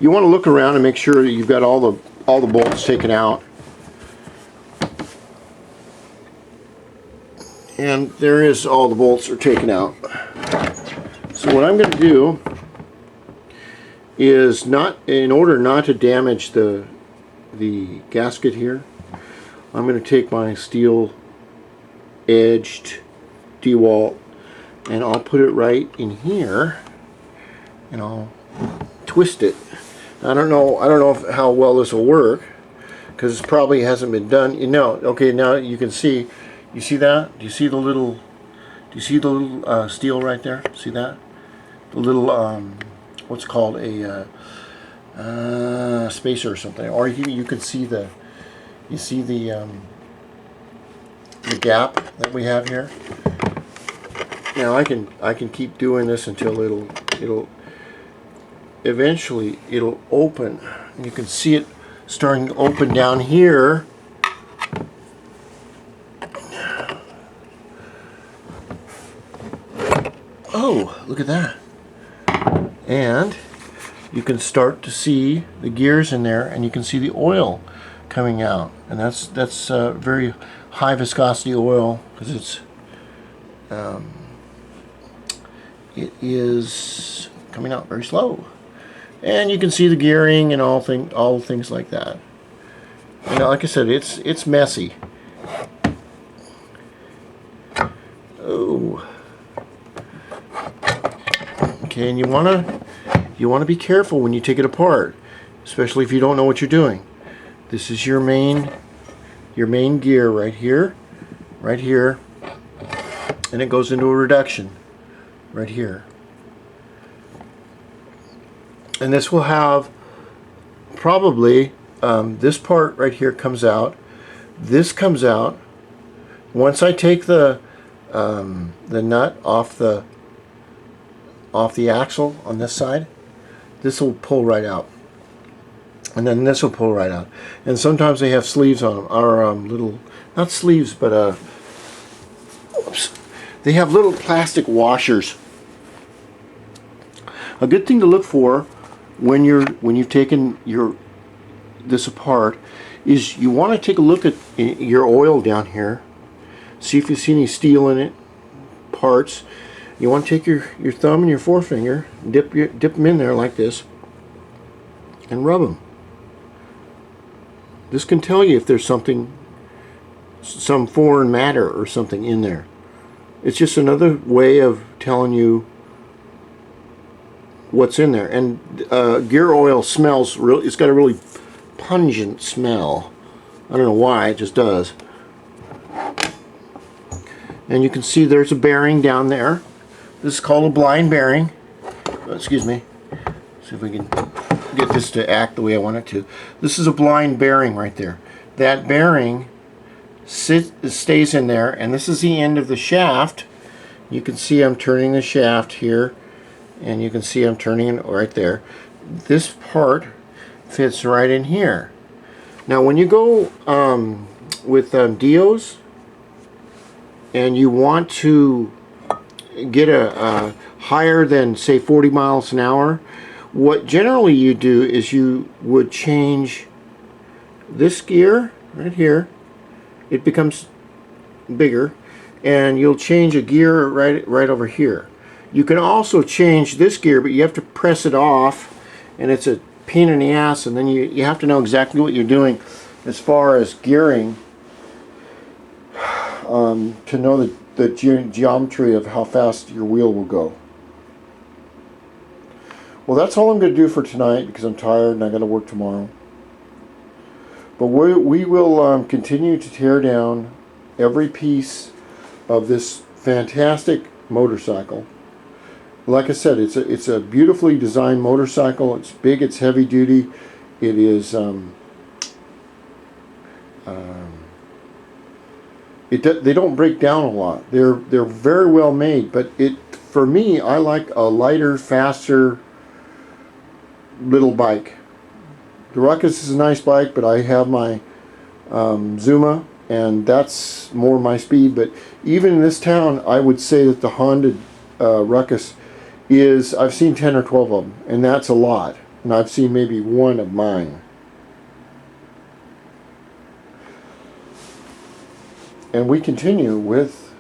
you want to look around and make sure that you've got all the bolts taken out. And there is, all the bolts are taken out. So what I'm going to do is, in order not to damage the gasket here, I'm going to take my steel edged DeWalt and I'll put it right in here and I'll twist it. I don't know how well this will work because it probably hasn't been done. You know, okay, now you can see. You see that? Do you see the little? Do you see the little steel right there? See that? The little what's called a spacer or something. Or you can see the. You see the gap that we have here. Now I can keep doing this until it'll eventually open. And you can see it starting to open down here. Oh, look at that. And you can start to see the gears in there, and you can see the oil coming out. And that's very high viscosity oil, because it is coming out very slow. And you can see the gearing and all things like that. And like I said, it's messy. Oh. Okay, and you wanna be careful when you take it apart, especially if you don't know what you're doing. This is your main gear right here, and it goes into a reduction right here. And this will have probably this part right here comes out. This comes out. Once I take the nut off the axle on this side, this will pull right out, and then this will pull right out. And sometimes they have sleeves on them, or little, not sleeves, but oops, they have little plastic washers. A good thing to look for when you've taken this apart is you want to take a look at your oil down here, see if you see any steel in it, parts. You want to take your thumb and your forefinger, dip them in there like this, and rub them. This can tell you if there's some foreign matter or something in there. It's just another way of telling you what's in there. And gear oil smells really. It's got a really pungent smell. I don't know why, it just does. And you can see there's a bearing down there. This is called a blind bearing. Excuse me. See if we can get this to act the way I want it to. This is a blind bearing right there. That bearing stays in there, and this is the end of the shaft. You can see I'm turning the shaft here, and you can see I'm turning it right there. This part fits right in here. Now when you go with Dios and you want to get a higher than, say, 40 miles an hour, what generally you do is you would change this gear right here. It becomes bigger, and you'll change a gear right over here. You can also change this gear, but you have to press it off, and it's a pain in the ass, and then you have to know exactly what you're doing as far as gearing to know the geometry of how fast your wheel will go. Well, that's all I'm going to do for tonight because I'm tired and I got to work tomorrow. But we will continue to tear down every piece of this fantastic motorcycle. Like I said, it's a beautifully designed motorcycle. It's big, it's heavy duty. It is they don't break down a lot. They're very well made, but for me, I like a lighter, faster little bike. The RUCKUS is a nice bike, but I have my Zuma, and that's more my speed. But even in this town, I would say that the Honda RUCKUS is, I've seen 10 or 12 of them, and that's a lot. And I've seen maybe one of mine. And we continue with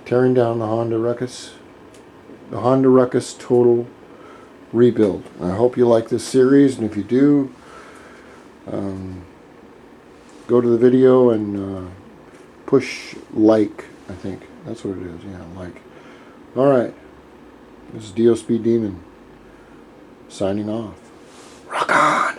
tearing down the Honda Ruckus. The Honda Ruckus Total Rebuild. I hope you like this series, and if you do, go to the video and push like, I think. That's what it is, yeah, like. Alright, this is DIOSpeedDEMON signing off. Rock on!